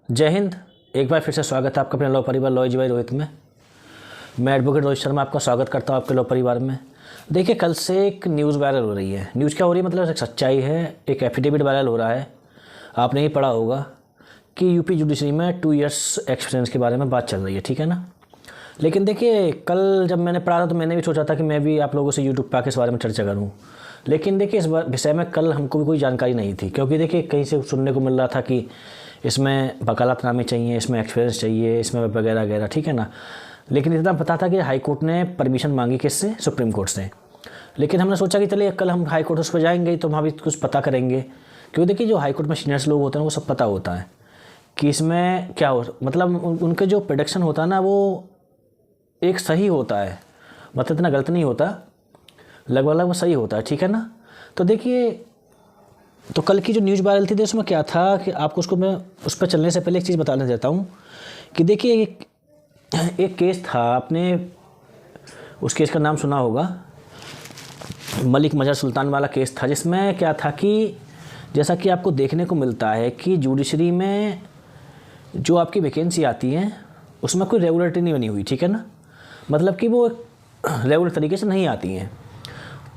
जय हिंद। एक बार फिर से स्वागत है आपका अपने लॉ परिवार लॉ जीवाई रोहित में। मैं एडवोकेट रोहित शर्मा आपका स्वागत करता हूं आपके लॉ परिवार में। देखिए, कल से एक न्यूज़ वायरल हो रही है। न्यूज़ क्या हो रही है मतलब एक सच्चाई है। एक एफिडेविट वायरल हो रहा है, आपने ही पढ़ा होगा कि यूपी जुडिशरी में 2 इयर्स एक्सपीरियंस के बारे में बात चल रही है, ठीक है ना। लेकिन देखिए, कल जब मैंने पढ़ा था तो मैंने भी सोचा था कि मैं भी आप लोगों से यूट्यूब पर आके इस बारे में चर्चा करूँ। लेकिन देखिए, इस विषय में कल हमको भी कोई जानकारी नहीं थी, क्योंकि देखिए कहीं से सुनने को मिल रहा था कि इसमें वकालतनामे चाहिए, इसमें एक्सपीरियंस चाहिए, इसमें वगैरह वगैरह, ठीक है ना। लेकिन इतना पता था कि हाई कोर्ट ने परमिशन मांगी किससे, सुप्रीम कोर्ट से। लेकिन हमने सोचा कि चलिए कल हम हाई कोर्ट उस पर जाएंगे तो वहाँ भी कुछ पता करेंगे, क्योंकि देखिए जो हाई कोर्ट में सीनियर्स लोग होते हैं वो सब पता होता है कि इसमें क्या हो, मतलब उनके जो प्रोडक्शन होता है ना वो एक सही होता है, मतलब इतना गलत नहीं होता, लगभग वो सही होता है, ठीक है ना। तो देखिए, तो कल की जो न्यूज़ वायरल थी उसमें क्या था कि आपको उसको मैं उस पर चलने से पहले एक चीज़ बताना चाहता हूँ कि देखिए एक केस था, आपने उस केस का नाम सुना होगा, मलिक मजहर सुल्तान वाला केस था, जिसमें क्या था कि जैसा कि आपको देखने को मिलता है कि जुडिशरी में जो आपकी वैकेंसी आती है उसमें कोई रेगुलरिटी नहीं बनी हुई, ठीक है ना। मतलब कि वो रेगुलर तरीके से नहीं आती हैं।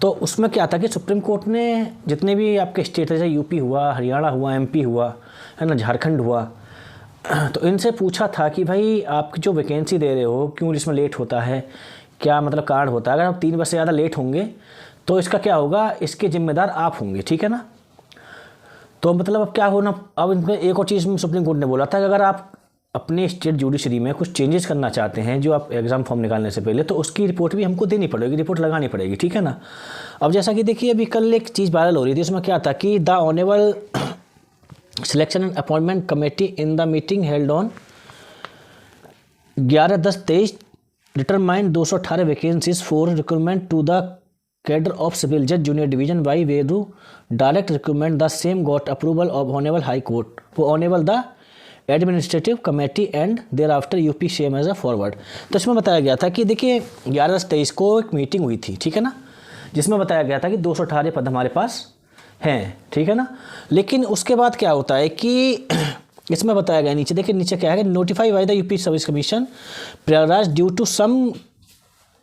तो उसमें क्या था कि सुप्रीम कोर्ट ने जितने भी आपके स्टेट जैसे यूपी हुआ, हरियाणा हुआ, एमपी हुआ, है ना, झारखंड हुआ, तो इनसे पूछा था कि भाई आप जो वैकेंसी दे रहे हो क्यों इसमें लेट होता है, क्या मतलब कारण होता है। अगर आप 3 वर्ष से ज़्यादा लेट होंगे तो इसका क्या होगा, इसके जिम्मेदार आप होंगे, ठीक है ना। तो मतलब अब क्या होना, अब इनमें एक और चीज़ सुप्रीम कोर्ट ने बोला था कि अगर आप अपने स्टेट जुडिशरी में कुछ चेंजेस करना चाहते हैं जो आप एग्ज़ाम फॉर्म निकालने से पहले, तो उसकी रिपोर्ट भी हमको देनी पड़ेगी, रिपोर्ट लगानी पड़ेगी, ठीक है ना। अब जैसा कि देखिए अभी कल एक चीज़ वायरल हो रही थी, उसमें क्या था कि the honourable selection and appointment committee in the meeting held on 11/10/23 determined 218 vacancies for recruitment to the cadre of civil जज junior division by way of direct recruitment the same got approval of honourable high court वो honourable the administrative committee and thereafter UP same as a forward. तो इसमें बताया गया था कि देखिए 11/23 को एक मीटिंग हुई थी, ठीक है ना, जिसमें बताया गया था कि 218 पद हमारे पास हैं, ठीक है ना। लेकिन उसके बाद क्या होता है कि इसमें बताया गया नीचे, देखिए नीचे क्या है, notify by the UP service commission Prayagraj due to some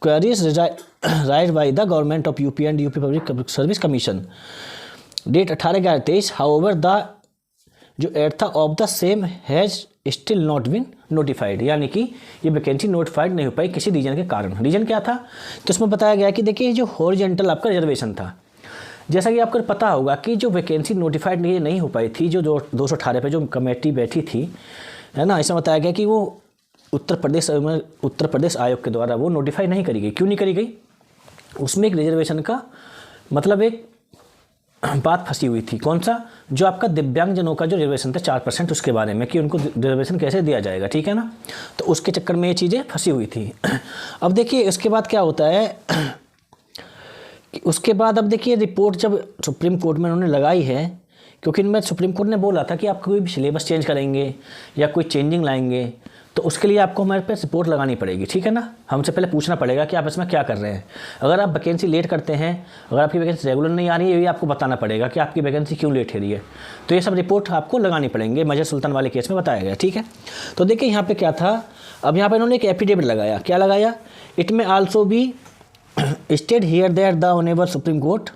queries raise by the government of UP and UP public service commission date 18/11/23 however the जो एट था of the same has still not been notified, यानी कि ये vacancy notified नहीं हो पाई किसी reason के कारण। रीजन क्या था, तो इसमें बताया गया कि देखिए जो हॉरिजॉन्टल आपका रिजर्वेशन था, जैसा कि आपको पता होगा कि जो वैकेंसी नोटिफाइड नहीं हो पाई थी, जो 218 पे जो कमेटी बैठी थी, है ना, इसमें बताया गया कि वो उत्तर प्रदेश आयोग के द्वारा वो नोटिफाई नहीं करी गई। क्यों नहीं करी गई, उसमें एक रिजर्वेशन का मतलब एक बात फंसी हुई थी। कौन सा, जो आपका दिव्यांगजनों का जो रिजर्वेशन था 4% उसके बारे में कि उनको रिजर्वेशन कैसे दिया जाएगा, ठीक है ना। तो उसके चक्कर में ये चीज़ें फंसी हुई थी। अब देखिए इसके बाद क्या होता है कि उसके बाद अब देखिए रिपोर्ट जब सुप्रीम कोर्ट में उन्होंने लगाई है, क्योंकि इनमें सुप्रीम कोर्ट ने बोला था कि आप कोई भी सिलेबस चेंज करेंगे या कोई चेंजिंग लाएंगे तो उसके लिए आपको हमारे पास रिपोर्ट लगानी पड़ेगी, ठीक है ना। हमसे पहले पूछना पड़ेगा कि आप इसमें क्या कर रहे हैं। अगर आप वैकेंसी लेट करते हैं, अगर आपकी वैकेंसी रेगुलर नहीं आ रही है, ये भी आपको बताना पड़ेगा कि आपकी वैकेंसी क्यों लेट हो रही है। तो ये सब रिपोर्ट आपको लगानी पड़ेंगे, मजहर सुल्तान वाले केस में बताया गया, ठीक है। तो देखिए यहाँ पर क्या था, अब यहाँ पर इन्होंने एक एफिडेविट लगाया, क्या लगाया, इट में आल्सो भी state here that the honourable supreme court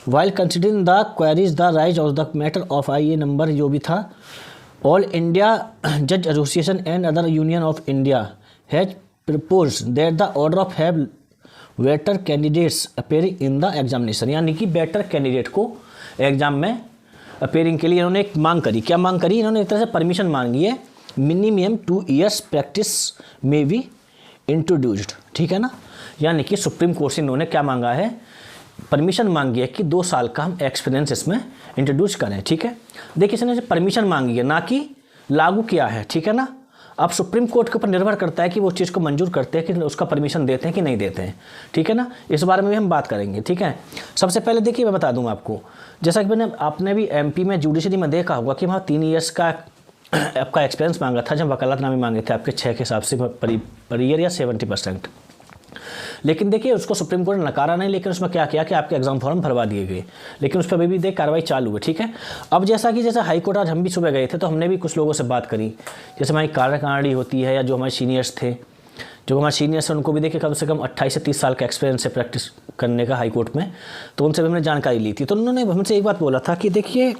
while considering the queries the rise of the matter of I number जो भी था ऑल इंडिया जज association and other union of India has proposed that the order of have better candidates appearing in the examination, यानी कि better candidate को exam में appearing के लिए इन्होंने एक मांग करी। क्या मांग करी, इन्होंने एक तरह से परमिशन मांगी है, मिनिमम 2 इयर्स प्रैक्टिस में बी इंट्रोड्यूस्ड, ठीक है ना। यानी कि सुप्रीम कोर्ट से इन्होंने क्या मांगा है, परमिशन मांगी है कि 2 साल का हम एक्सपीरियंस इसमें इंट्रोड्यूस करें, ठीक है। देखिए इसने परमिशन मांगी है, ना कि लागू किया है, ठीक है ना। अब सुप्रीम कोर्ट के ऊपर निर्भर करता है कि वो चीज़ को मंजूर करते हैं कि उसका परमिशन देते हैं कि नहीं देते हैं, ठीक है ना। इस बारे में भी हम बात करेंगे, ठीक है। सबसे पहले देखिए मैं बता दूँ आपको, जैसा कि आपने भी एमपी में जुडिशरी में देखा होगा कि वहाँ 3 ईयर्स का आपका एक्सपीरियंस मांगा था, जब वकालतनामे मांगे थे आपके 6 के हिसाब से पर ईयर या 70%। लेकिन देखिए उसको सुप्रीम कोर्ट ने नकारा नहीं, लेकिन उसमें क्या किया कि आपके एग्जाम फॉर्म भरवा दिए गए, लेकिन उस पर अभी भी कार्रवाई चालू है। ठीक है, अब जैसे हाई कोर्ट आज हम भी सुबह गए थे तो हमने भी कुछ लोगों से बात करी, जैसे हमारी कार्यकारिणी होती है या जो हमारे सीनियर्स थे, जो हमारे सीनियर्स हैं उनको भी देखिए कम से कम 28 से 30 साल का एक्सपीरियंस है प्रैक्टिस करने का हाई कोर्ट में, तो उनसे भी हमने जानकारी ली थी। तो उन्होंने हमसे एक बात बोला था कि देखिए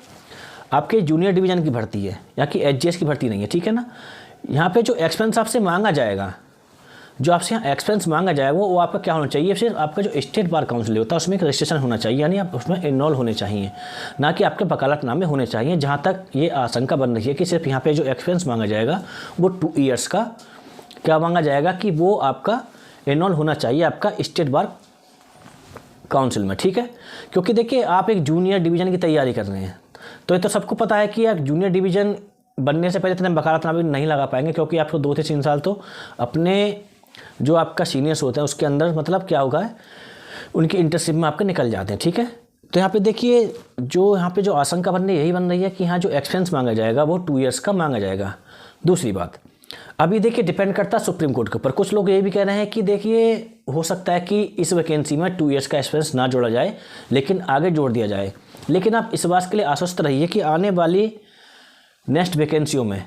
आपके जूनियर डिवीज़न की भर्ती है, या कि एचजीएस की भर्ती नहीं है, ठीक है ना। यहाँ पे जो एक्सपेंस आपसे मांगा जाएगा, जो आपसे यहाँ एक्सपेंस मांगा जाएगा वो आपका क्या होना चाहिए, सिर्फ आपका जो स्टेट बार काउंसिल होता है उसमें एक रजिस्ट्रेशन होना चाहिए, यानी आप उसमें इनरोल होने चाहिए, ना कि आपके वकालतनामे होने चाहिए। जहाँ तक ये आशंका बन रही है कि सिर्फ यहाँ पे जो एक्सपेंस मांगा जाएगा वो 2 ईयर्स का क्या मांगा जाएगा कि वो आपका इनरोल होना चाहिए आपका स्टेट बार काउंसिल में। ठीक है, क्योंकि देखिए आप एक जूनियर डिवीज़न की तैयारी कर रहे हैं, तो ये तो सबको पता है कि आप जूनियर डिवीज़न बनने से पहले इतने वकालतनामे नहीं लगा पाएंगे, क्योंकि आपको 2 से 3 साल तो अपने जो आपका सीनियर्स होते हैं उसके अंदर मतलब क्या होगा, उनकी इंटर्नशिप में आपके निकल जाते हैं। ठीक है, तो यहाँ पे देखिए यहाँ पे जो आशंका बन रही है यही बन रही है कि यहाँ जो एक्सपेंस मांगा जाएगा वो 2 ईयर्स का मांगा जाएगा। दूसरी बात, अभी देखिए डिपेंड करता है सुप्रीम कोर्ट के ऊपर। कुछ लोग ये भी कह रहे हैं कि देखिए हो सकता है कि इस वैकेंसी में 2 ईयर्स का एक्सपेंस ना जोड़ा जाए, लेकिन आगे जोड़ दिया जाए। लेकिन आप इस बात के लिए आश्वस्त रहिए कि आने वाली नेक्स्ट वैकेंसियों में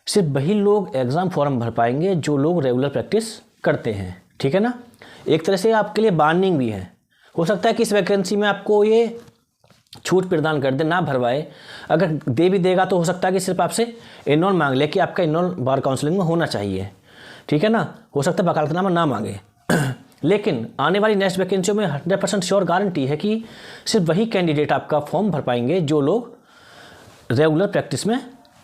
सिर्फ वही लोग एग्ज़ाम फॉर्म भर पाएंगे जो लोग रेगुलर प्रैक्टिस करते हैं। ठीक है ना, एक तरह से आपके लिए वार्निंग भी है। हो सकता है कि इस वैकेंसी में आपको ये छूट प्रदान कर दे, ना भरवाए। अगर दे भी देगा तो हो सकता है कि सिर्फ आपसे इनरोल मांग ले कि आपका इनरोल बार काउंसलिंग में होना चाहिए। ठीक है ना, हो सकता है वकालतनामा ना मांगे लेकिन आने वाली नेक्स्ट वैकेंसियों में 100% श्योर गारंटी है कि सिर्फ वही कैंडिडेट आपका फॉर्म भर पाएंगे जो लोग रेगुलर प्रैक्टिस में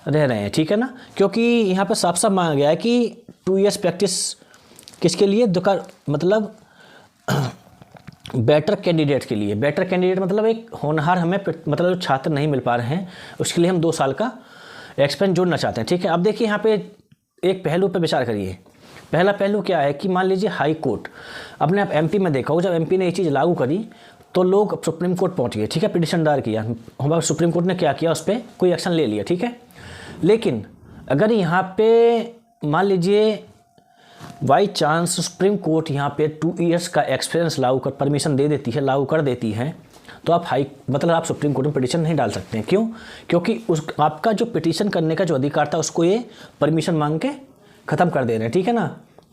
रह रहे हैं। ठीक है ना, क्योंकि यहाँ पर साफ साफ मांगा गया है कि 2 ईयर्स प्रैक्टिस किसके लिए, मतलब बेटर कैंडिडेट के लिए। बेटर कैंडिडेट मतलब एक होनहार हमें मतलब जो छात्र नहीं मिल पा रहे हैं उसके लिए हम 2 साल का एक्सपेंस जोड़ना चाहते हैं। ठीक है, अब देखिए यहाँ पे एक पहलू पर विचार करिए। पहला पहलू क्या है कि मान लीजिए हाई कोर्ट, अपने आप एमपी में देखा हो, जब एमपी ने ये चीज़ लागू करी तो लोग सुप्रीम कोर्ट पहुँच गए। ठीक है, पिटिशन दायर किया, हमारे सुप्रीम कोर्ट ने क्या किया, उस पर कोई एक्शन ले लिया। ठीक है, लेकिन अगर यहाँ पे मान लीजिए बाई चांस सुप्रीम कोर्ट यहाँ पे 2 ईयर्स का एक्सपीरियंस लागू कर परमिशन दे देती है, लागू कर देती है, तो आप आप सुप्रीम कोर्ट में पिटीशन नहीं डाल सकते हैं। क्यों? क्योंकि आपका जो पिटीशन करने का जो अधिकार था उसको ये परमिशन मांग के ख़त्म कर दे रहे हैं। ठीक है ना,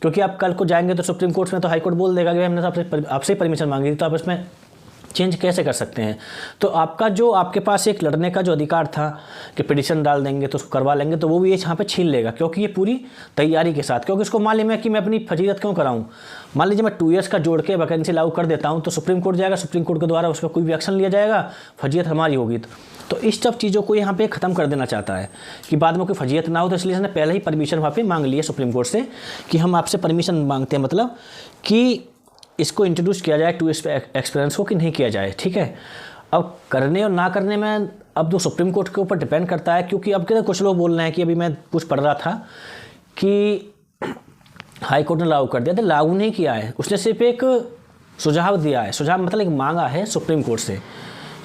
क्योंकि आप कल को जाएंगे तो सुप्रीम कोर्ट में तो हाई कोर्ट बोल देगा कि हमने आपसे परमिशन मांगी थी, तो आप इसमें चेंज कैसे कर सकते हैं। तो आपका जो आपके पास एक लड़ने का जो अधिकार था कि पिटीशन डाल देंगे तो उसको करवा लेंगे, तो वो भी ये यहाँ पे छीन लेगा, क्योंकि ये पूरी तैयारी के साथ, क्योंकि उसको मालूम है कि मैं अपनी फजीलत क्यों कराऊं। मान लीजिए मैं 2 ईयर्स का जोड़ के वैकेंसी लागू कर देता हूं तो सुप्रीम कोर्ट जाएगा, सुप्रीम कोर्ट के द्वारा उस पर कोई भी एक्शन लिया जाएगा, फजीयत हमारी होगी। तो इस सब चीज़ों को यहाँ पे ख़त्म कर देना चाहता है कि बाद में कोई फजीयत ना हो, तो इसलिए इसने पहले ही परमिशन वहाँ पे मांग ली है सुप्रीम कोर्ट से कि हम आपसे परमिशन मांगते हैं, मतलब कि इसको इंट्रोड्यूस किया जाए 2 ईयर्स एक्सपीरियंस को कि नहीं किया जाए। ठीक है, अब करने और ना करने में अब तो सुप्रीम कोर्ट के ऊपर डिपेंड करता है, क्योंकि अब के कुछ लोग बोल रहे हैं कि अभी मैं कुछ पढ़ रहा था कि हाई कोर्ट ने लागू कर दिया, तो लागू नहीं किया है, उसने सिर्फ एक सुझाव दिया है। सुझाव मतलब एक मांगा है सुप्रीम कोर्ट से,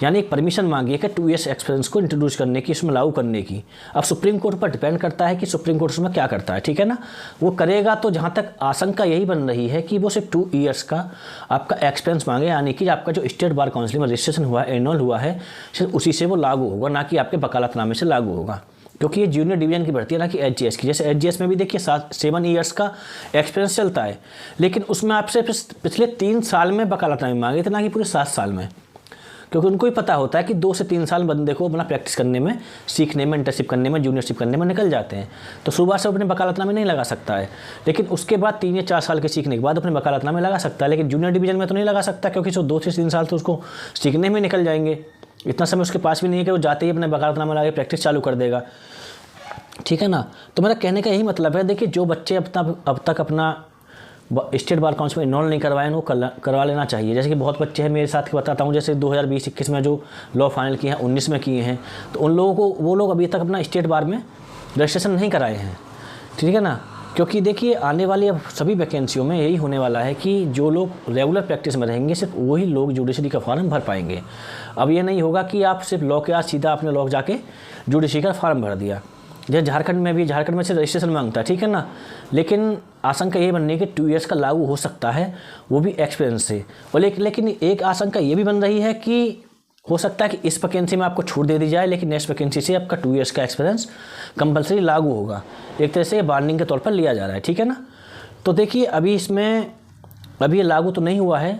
यानी एक परमिशन मांगी है कि 2 ईयर्स एक्सपीरियंस को इंट्रोड्यूस करने की, इसमें लागू करने की। अब सुप्रीम कोर्ट पर डिपेंड करता है कि सुप्रीम कोर्ट उसमें क्या करता है। ठीक है ना, वो करेगा तो जहाँ तक आशंका यही बन रही है कि वो सिर्फ 2 ईयर्स का आपका एक्सपीरियंस मांगे, यानी कि आपका जो स्टेट बार काउंसिल में रजिस्ट्रेशन हुआ है, एनुअल हुआ है, सिर्फ उसी से वो लागू होगा, ना कि आपके वकालतनामे से लागू होगा, क्योंकि ये जूनियर डिवीजन की भर्ती है, ना कि एचजीएस की। जैसे एचजीएस में भी देखिए 7 ईयर्स का एक्सपीरियंस चलता है, लेकिन उसमें आपसे पिछले 3 साल में वकालतनामे मांगे थे, ना कि पूरे 7 साल में, क्योंकि उनको ही पता होता है कि 2 से 3 साल बंदे को अपना प्रैक्टिस करने में, सीखने में, इंटर्नशिप करने में, जूनियरशिप करने में निकल जाते हैं। तो शुरुआत से अपने वकालतनामे नहीं लगा सकता है, लेकिन उसके बाद 3 या 4 साल के सीखने के बाद अपने वकालतनामे लगा सकता है, लेकिन जूनियर डिवीजन में तो नहीं लगा सकता, क्योंकि जो 2 से 3 साल तो उसको सीखने में निकल जाएंगे। इतना समय उसके पास भी नहीं है कि वो जाते ही अपने वकालतनामा लगा के प्रैक्टिस चालू कर देगा। ठीक है ना, तो मेरा कहने का यही मतलब है, देखिए जो बच्चे अब तक अपना स्टेट बार काउंसिल में इनरोल नहीं करवाए उनको करवा लेना चाहिए। जैसे कि बहुत बच्चे हैं मेरे साथ के बताता हूँ, जैसे 2020-21 में जो लॉ फाइनल किए हैं, 19 में किए हैं, तो उन लोगों को वो लोग अभी तक अपना स्टेट बार में रजिस्ट्रेशन नहीं कराए हैं। ठीक है ना, क्योंकि देखिए आने वाली अब सभी वैकेंसियों में यही होने वाला है कि जो लोग रेगुलर प्रैक्टिस में रहेंगे सिर्फ वही लोग जुडिशरी का फॉर्म भर पाएंगे। अब ये नहीं होगा कि आप सिर्फ लॉ के आज सीधा आपने लॉ जाके जुडिशरी का फॉर्म भर दिया। जैसे झारखंड में से रजिस्ट्रेशन मांगता है, ठीक है ना, लेकिन आशंका ये बन रही है कि 2 ईयर्स का लागू हो सकता है, वो भी एक्सपीरियंस से। और लेकिन एक आशंका ये भी बन रही है कि हो सकता है कि इस वैकेंसी में आपको छूट दे दी जाए, लेकिन नेक्स्ट वैकेंसी से आपका 2 ईयर्स का एक्सपीरियंस कंपलसरी लागू होगा। एक तरह से वार्निंग के तौर पर लिया जा रहा है, ठीक है ना। तो देखिए अभी ये लागू तो नहीं हुआ है,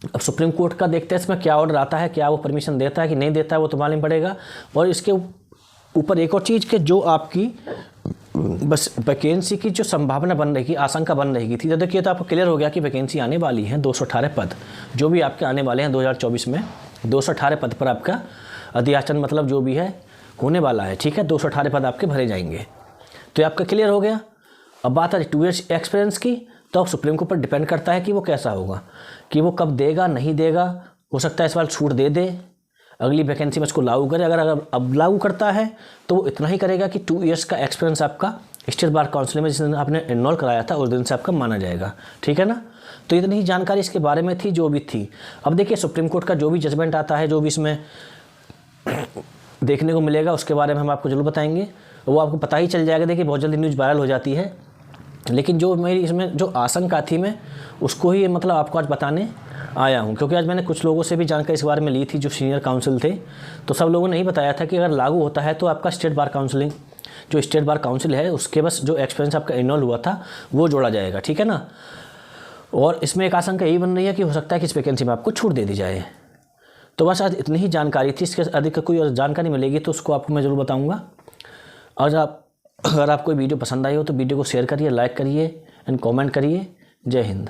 अब सुप्रीम कोर्ट का देखते हैं इसमें क्या ऑर्डर आता है, क्या वो परमिशन देता है कि नहीं देता है, वो तो मालूम पड़ेगा। और इसके ऊपर एक और चीज़ कि जो आपकी बस वैकेंसी की जो संभावना बन रही, आशंका बन रही थी, तो देखिए तो आपको क्लियर हो गया कि वैकेंसी आने वाली है 218 पद, जो भी आपके आने वाले हैं 2024 में 218 पद पर आपका अधियाचन मतलब जो भी है होने वाला है, ठीक है। 218 पद आपके भरे जाएंगे, तो ये आपका क्लियर हो गया। अब बात है 2 ईयर्स एक्सपीरियंस की, तो अब सुप्रीम कोर्ट पर डिपेंड करता है कि वो कैसा होगा, कि वो कब देगा नहीं देगा। हो सकता है इस बार छूट दे दे, अगली वैकेंसी में इसको लागू करे। अगर अब लागू करता है तो वो इतना ही करेगा कि 2 ईयर्स का एक्सपीरियंस आपका स्टेट बार काउंसिल में जिस दिन आपने एनरोल कराया था उस दिन से आपका माना जाएगा, ठीक है ना। तो इतनी ही जानकारी इसके बारे में थी जो भी थी। अब देखिए सुप्रीम कोर्ट का जो भी जजमेंट आता है, जो भी इसमें देखने को मिलेगा, उसके बारे में हम आपको जरूर बताएंगे, वो आपको पता ही चल जाएगा। देखिए बहुत जल्दी न्यूज़ वायरल हो जाती है, लेकिन जो मेरी इसमें जो आशंका थी मैं उसको ही मतलब आपको आज बताने आया हूँ, क्योंकि आज मैंने कुछ लोगों से भी जानकारी इस बारे में ली थी जो सीनियर काउंसिल थे। तो सब लोगों ने ही बताया था कि अगर लागू होता है तो आपका स्टेट बार काउंसिल है उसके बस जो एक्सपीरियंस आपका एनरोल हुआ था वो जोड़ा जाएगा, ठीक है ना। और इसमें एक आशंका यही बन रही है कि हो सकता है कि इस वैकेंसी में आपको छूट दे दी जाए। तो बस आज इतनी ही जानकारी थी, इसके अधिक कोई और जानकारी मिलेगी तो उसको आपको मैं ज़रूर बताऊँगा। और अगर आपको वीडियो पसंद आई हो तो वीडियो को शेयर करिए, लाइक करिए एंड कमेंट करिए। जय हिंद।